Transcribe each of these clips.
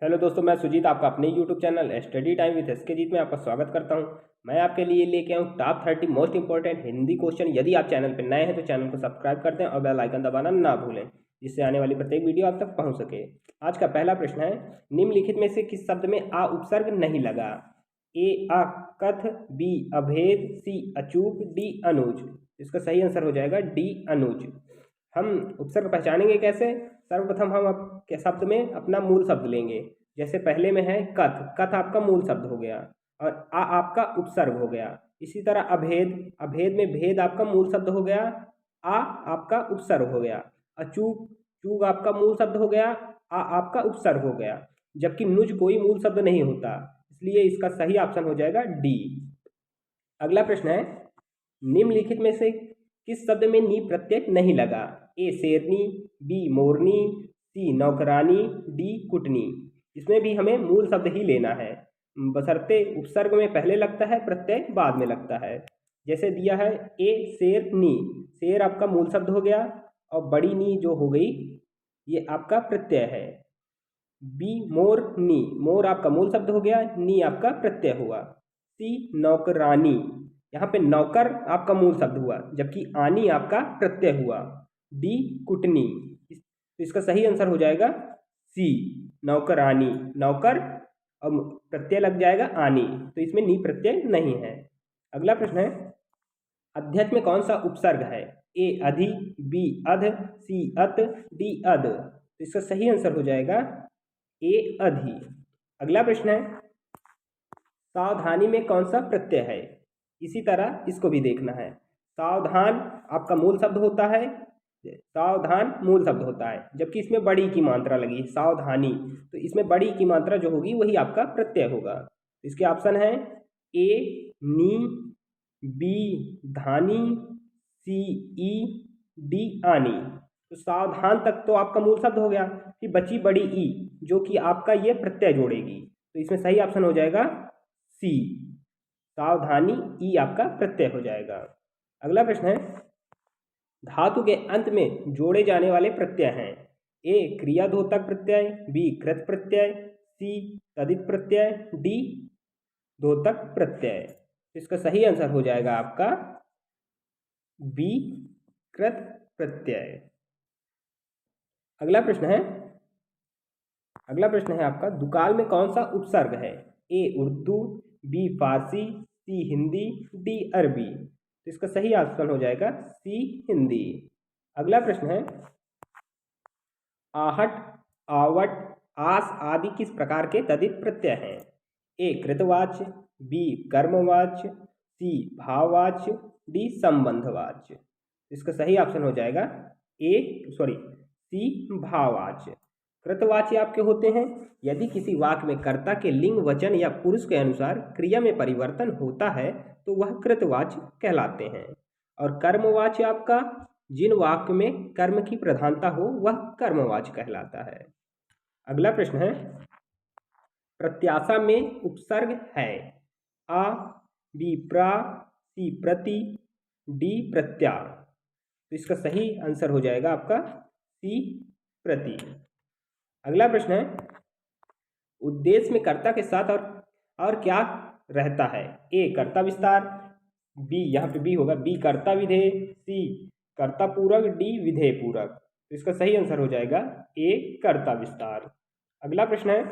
Hello दोस्तों, मैं सुजीत आपका अपने YouTube channel study time with SK Jeet में आपका स्वागत करता हूं। मैं आपके लिए लेके आऊँ top 30 most important Hindi question. यदि आप चैनल पर नए हैं तो चैनल को सब्सक्राइब कर दें और बेल आइकन दबाना ना भूलें, जिससे आने वाली प्रत्येक वीडियो आप तक पहुंच सके। आज का पहला प्रश्न है, निम्नलिखित में से किस शब्द में आ उपसर्ग नहीं लगा? ए अकथ, बी अभेद, सी अचूक, डी अनुज। इसका सही आंसर हो जाएगा डी अनुज। हम उपसर्ग पहचानेंगे कैसे? सर्वप्रथम हम के शब्द में अपना मूल शब्द लेंगे। जैसे पहले में है कथ, कथ आपका मूल शब्द हो गया और आ आपका उपसर्ग हो गया। इसी तरह अभेद, अभेद में भेद आपका मूल शब्द हो गया, आ आपका उपसर्ग हो गया। अचूक, चूक आपका मूल शब्द हो गया, आ आपका उपसर्ग हो गया। जबकि नुज कोई मूल शब्द नहीं होता, इसलिए इसका सही ऑप्शन हो जाएगा डी। अगला प्रश्न है, निम्नलिखित में से किस शब्द में नी प्रत्यय नहीं लगा? ए शेरनी, बी मोरनी, सी नौकरानी, डी कुटनी। इसमें भी हमें मूल शब्द ही लेना है, बशर्ते उपसर्ग में पहले लगता है, प्रत्यय बाद में लगता है। जैसे दिया है ए शेरनी, शेर आपका मूल शब्द हो गया और बड़ी नी जो हो गई ये आपका प्रत्यय है। बी मोरनी, मोर आपका मूल शब्द हो गया, नी आपका प्रत्यय हुआ। सी नौकरानी, यहाँ पे नौकर आपका मूल शब्द हुआ जबकि आनी आपका प्रत्यय हुआ। डी कुटनी, तो इसका सही आंसर हो जाएगा सी नौकरानी। नौकर और प्रत्यय लग जाएगा आनी, तो इसमें नी प्रत्यय नहीं है। अगला प्रश्न है, अध्यक्ष में कौन सा उपसर्ग है? ए अधि, बी अध, सी अत, डी अद। तो इसका सही आंसर हो जाएगा ए अधि। अगला प्रश्न है, सावधानी में कौन सा प्रत्यय है? इसी तरह इसको भी देखना है। सावधान आपका मूल शब्द होता है, सावधान मूल शब्द होता है, जबकि इसमें बड़ी की मात्रा लगी सावधानी, तो इसमें बड़ी की मात्रा जो होगी वही आपका प्रत्यय होगा। इसके ऑप्शन है ए नी, बी धानी, सी ई, डी आनी। तो सावधान तक तो आपका मूल शब्द हो गया, फिर बची बड़ी ई जो कि आपका ये प्रत्यय जोड़ेगी, तो इसमें सही ऑप्शन हो जाएगा सी सावधानी, ई आपका प्रत्यय हो जाएगा। अगला प्रश्न है, धातु के अंत में जोड़े जाने वाले प्रत्यय हैं। ए क्रियाद्योतक प्रत्यय, बी कृत प्रत्यय, सी तदित प्रत्यय, डी द्योतक प्रत्यय। इसका सही आंसर हो जाएगा आपका बी कृत प्रत्यय। अगला प्रश्न है, अगला प्रश्न है आपका, दुकाल में कौन सा उपसर्ग है? ए उर्दू, बी फारसी, सी हिंदी, डी अरबी। तो इसका सही आंसर हो जाएगा सी हिंदी। अगला प्रश्न है, आहट, आवट, आस आदि किस प्रकार के तद्धित प्रत्यय हैं? ए कृतवाच्य, बी कर्मवाच्य, सी भाववाच्य, डी संबंधवाच्य। इसका सही ऑप्शन हो जाएगा सी भाववाच्य। कृतवाच्य आपके होते हैं यदि किसी वाक्य में कर्ता के लिंग, वचन या पुरुष के अनुसार क्रिया में परिवर्तन होता है तो वह कृतवाच्य कहलाते हैं। और कर्मवाच्य आपका जिन वाक्य में कर्म की प्रधानता हो वह कर्मवाच्य कहलाता है। अगला प्रश्न है, प्रत्याशा में उपसर्ग है? आ, बी प्रा, सी प्रति, डी प्रत्या। तो इसका सही आंसर हो जाएगा आपका सी प्रति। अगला प्रश्न है, उद्देश्य में कर्ता के साथ और क्या रहता है? ए कर्ता विस्तार, बी यहाँ पे बी होगा, बी कर्ता विधेय, सी कर्ता पूरक, डी विधेय पूरक। तो इसका सही आंसर हो जाएगा ए कर्ता विस्तार। अगला प्रश्न है,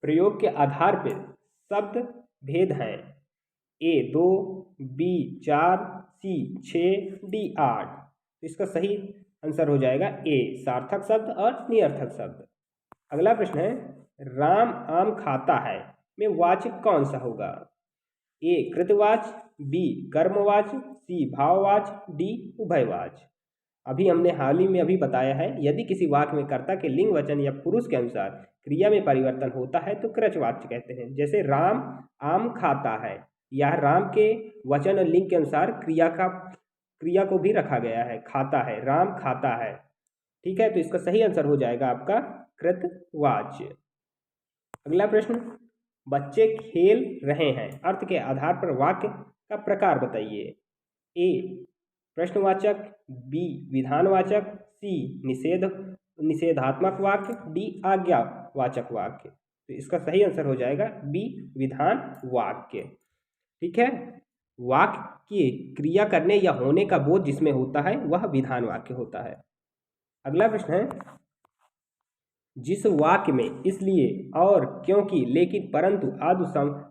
प्रयोग के आधार पर शब्द भेद हैं। ए 2, बी 4, सी 6, डी 8। तो इसका सही आंसर हो जाएगा ए सार्थक शब्द और निरर्थक शब्द। अगला प्रश्न है, राम आम खाता है में वाच्य कौन सा होगा? ए कृतवाच्य, बी कर्मवाच्य, सी भाववाच्य, डी उभयवाच्य। अभी हमने हाल ही में अभी बताया है, यदि किसी वाक्य में कर्ता के लिंग, वचन या पुरुष के अनुसार क्रिया में परिवर्तन होता है तो कृतवाच्य कहते हैं। जैसे राम आम खाता है, यह राम के वचन और लिंग के अनुसार क्रिया को भी रखा गया है, खाता है, राम खाता है। ठीक है, तो इसका सही आंसर हो जाएगा आपका कृतवाच्य। अगला प्रश्न, बच्चे खेल रहे हैं अर्थ के आधार पर वाक्य का प्रकार बताइए। ए प्रश्नवाचक, बी विधानवाचक, सी निषेध निषेधात्मक वाक्य, डी आज्ञावाचक वाक्य। तो इसका सही आंसर हो जाएगा बी विधान वाक्य। ठीक है, वाक्य की क्रिया करने या होने का बोध जिसमें होता है वह विधान वाक्य होता है। अगला प्रश्न है, जिस वाक्य में इसलिए, और, क्योंकि, लेकिन, परंतु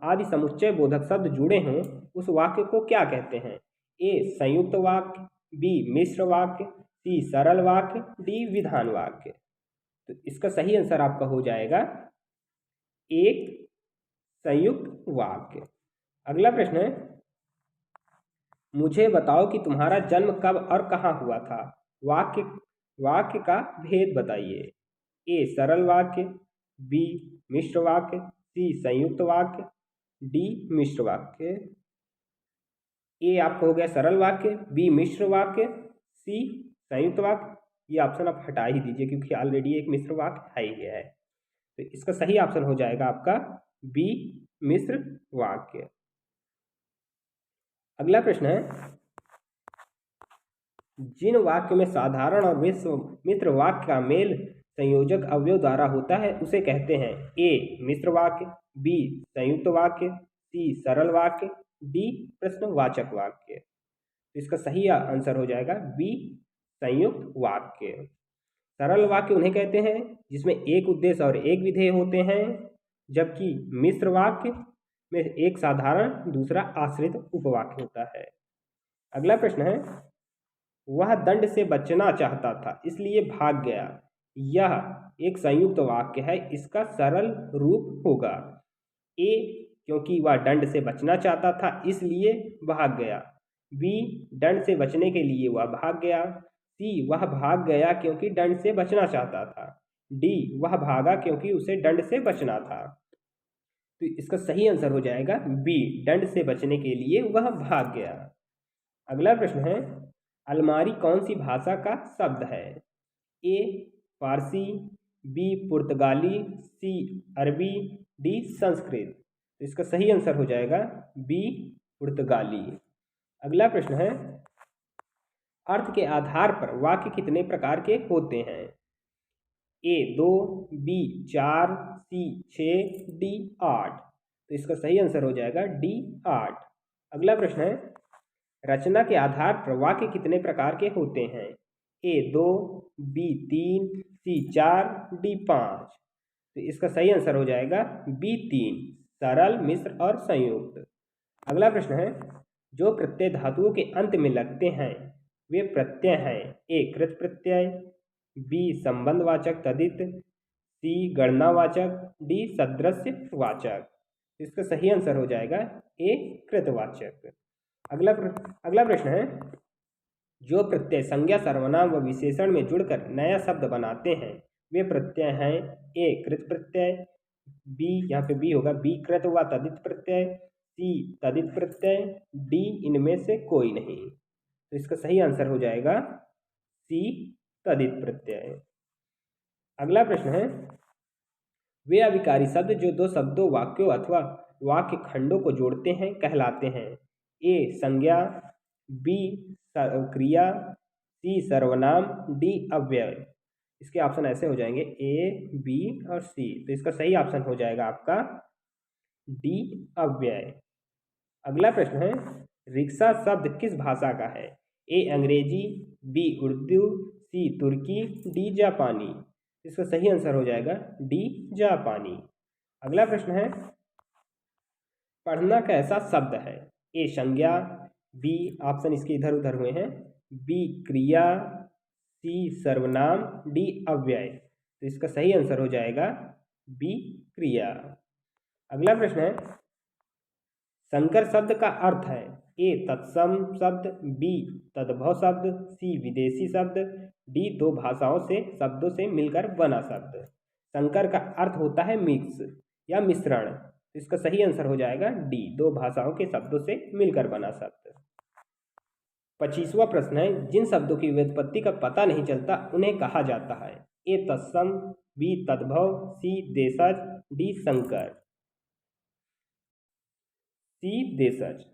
आदि समुच्चय बोधक शब्द जुड़े हों उस वाक्य को क्या कहते हैं? ए संयुक्त वाक्य, बी मिश्र वाक्य, सी सरल वाक्य, डी विधान वाक्य। तो इसका सही आंसर आपका हो जाएगा एक संयुक्त वाक्य। अगला प्रश्न है, मुझे बताओ कि तुम्हारा जन्म कब और कहाँ हुआ था। वाक्य का भेद बताइए। ए सरल वाक्य, बी मिश्र वाक्य, सी संयुक्त वाक्य, डी मिश्र वाक्य। ए आपका हो गया सरल वाक्य, बी मिश्र वाक्य, सी संयुक्त वाक्य। ये ऑप्शन आप हटा ही दीजिए क्योंकि ऑलरेडी एक मिश्र वाक्य है ही गया है। तो इसका सही ऑप्शन हो जाएगा आपका बी मिश्र वाक्य। अगला प्रश्न है, जिन वाक्य में साधारण और मिश्र वाक्य का मेल संयोजक अवयव द्वारा होता है उसे कहते हैं। ए मिश्र वाक्य, बी संयुक्त वाक्य, सी सरल वाक्य, डी प्रश्नवाचक वाक्य। तो इसका सही आंसर हो जाएगा बी संयुक्त वाक्य। सरल वाक्य उन्हें कहते हैं जिसमें एक उद्देश्य और एक विधेय होते हैं, जबकि मिश्र वाक्य में एक साधारण दूसरा आश्रित उपवाक्य होता है। अगला प्रश्न है, वह दंड से बचना चाहता था इसलिए भाग गया। यह एक संयुक्त वाक्य है, इसका सरल रूप होगा। ए क्योंकि वह दंड से बचना चाहता था इसलिए भाग गया, बी दंड से बचने के लिए वह भाग गया, सी वह भाग गया क्योंकि दंड से बचना चाहता था, डी वह भागा क्योंकि उसे दंड से बचना था। तो इसका सही आंसर हो जाएगा बी दंड से बचने के लिए वह भाग गया। अगला प्रश्न है, अलमारी कौन सी भाषा का शब्द है? ए फारसी, बी पुर्तगाली, सी अरबी, डी संस्कृत। तो इसका सही आंसर हो जाएगा बी पुर्तगाली। अगला प्रश्न है, अर्थ के आधार पर वाक्य कितने प्रकार के होते हैं? ए 2, बी 4, सी 6, डी 8। तो इसका सही आंसर हो जाएगा डी 8। अगला प्रश्न है, रचना के आधार पर वाक्य कितने प्रकार के होते हैं? ए 2, बी 3, सी 4, डी 5। तो इसका सही आंसर हो जाएगा बी 3, सरल, मिश्र और संयुक्त। अगला प्रश्न है, जो प्रत्यय धातुओं के अंत में लगते हैं वे प्रत्यय हैं। ए कृत प्रत्यय, बी संबंधवाचक तदित, सी गणनावाचक, डी सदृश्य वाचक। इसका सही आंसर हो जाएगा ए कृतवाचक। अगला प्रश्न है, जो प्रत्यय संज्ञा सर्वनाम व विशेषण में जुड़कर नया शब्द बनाते हैं वे प्रत्यय हैं। ए कृत प्रत्यय, बी यहाँ पे बी होगा बी कृत व तदित प्रत्यय, सी तदित प्रत्यय, डी इनमें से कोई नहीं। तो इसका सही आंसर हो जाएगा सी तदित प्रत्यय। अगला प्रश्न है, वे अविकारी शब्द जो दो शब्दों, वाक्यों अथवा वाक्य खंडों को जोड़ते हैं कहलाते हैं। ए संज्ञा, बी क्रिया, सी सर्वनाम, डी अव्यय। इसके ऑप्शन ऐसे हो जाएंगे ए बी और सी। तो इसका सही ऑप्शन हो जाएगा आपका डी अव्यय। अगला प्रश्न है, रिक्शा शब्द किस भाषा का है? ए अंग्रेजी, बी उर्दू, सी तुर्की, डी जापानी। इसका सही आंसर हो जाएगा डी जापानी। अगला प्रश्न है, पढ़ना कैसा शब्द है? ए संज्ञा, बी ऑप्शन इसके इधर उधर हुए हैं, बी क्रिया, सी सर्वनाम, डी अव्यय। तो इसका सही आंसर हो जाएगा बी क्रिया। अगला प्रश्न है, संकर शब्द का अर्थ है। ए तत्सम शब्द, बी तद्भव शब्द, सी विदेशी शब्द, डी दो भाषाओं से शब्दों से मिलकर बना शब्द। संकर का अर्थ होता है मिक्स या मिश्रण। तो इसका सही आंसर हो जाएगा डी दो भाषाओं के शब्दों से मिलकर बना शब्द। 25वां प्रश्न है, जिन शब्दों की व्युत्पत्ति का पता नहीं चलता उन्हें कहा जाता है। ए तत्सम, बी तद्भव, सी देशज, डी संकर। सी देशज।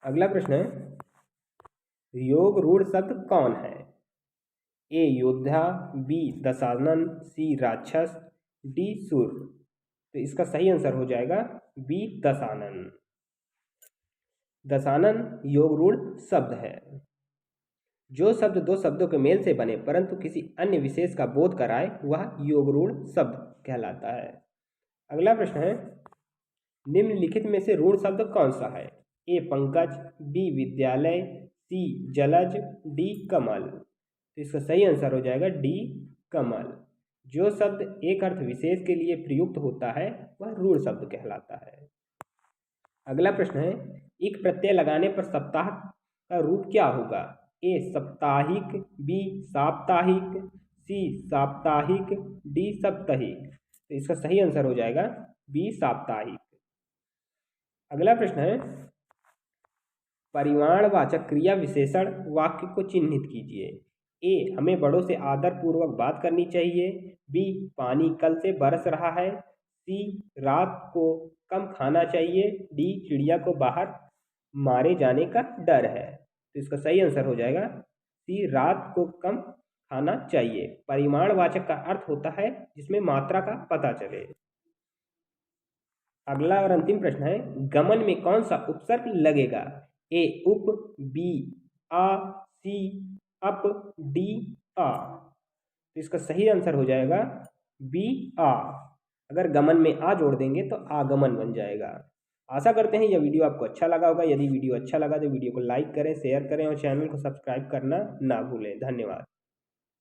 अगला प्रश्न है, योग रूढ़ शब्द कौन है? ए योद्धा, बी दशानन, सी राक्षस, डी सुर। तो इसका सही आंसर हो जाएगा बी दशानन। दशानन योग रूढ़ शब्द है। जो शब्द दो शब्दों के मेल से बने परंतु किसी अन्य विशेष का बोध कराए वह योग रूढ़ शब्द कहलाता है। अगला प्रश्न है, निम्नलिखित में से रूढ़ शब्द कौन सा है? ए पंकज, बी विद्यालय, सी जलज, डी कमल। तो इसका सही आंसर हो जाएगा डी कमल। जो शब्द एक अर्थ विशेष के लिए प्रयुक्त होता है वह रूढ़ शब्द कहलाता है। अगला प्रश्न है, एक प्रत्यय लगाने पर सप्ताह का रूप क्या होगा? ए साप्ताहिक, बी साप्ताहिक, सी साप्ताहिक, डी साप्ताहिक। तो इसका सही आंसर हो जाएगा बी साप्ताहिक। अगला प्रश्न है, परिमाणवाचक क्रिया विशेषण वाक्य को चिन्हित कीजिए। ए हमें बड़ों से आदर पूर्वक बात करनी चाहिए, बी पानी कल से बरस रहा है, सी रात को कम खाना चाहिए, डी चिड़िया को बाहर मारे जाने का डर है। तो इसका सही आंसर हो जाएगा सी रात को कम खाना चाहिए। परिमाणवाचक का अर्थ होता है जिसमें मात्रा का पता चले। अगला और अंतिम प्रश्न है, गमन में कौन सा उपसर्ग लगेगा? ए उप, बी आ, सी अप, डी आ। तो इसका सही आंसर हो जाएगा बी आ। अगर गमन में आ जोड़ देंगे तो आगमन बन जाएगा। आशा करते हैं यह वीडियो आपको अच्छा लगा होगा। यदि वीडियो अच्छा लगा तो वीडियो को लाइक करें, शेयर करें और चैनल को सब्सक्राइब करना ना भूलें। धन्यवाद।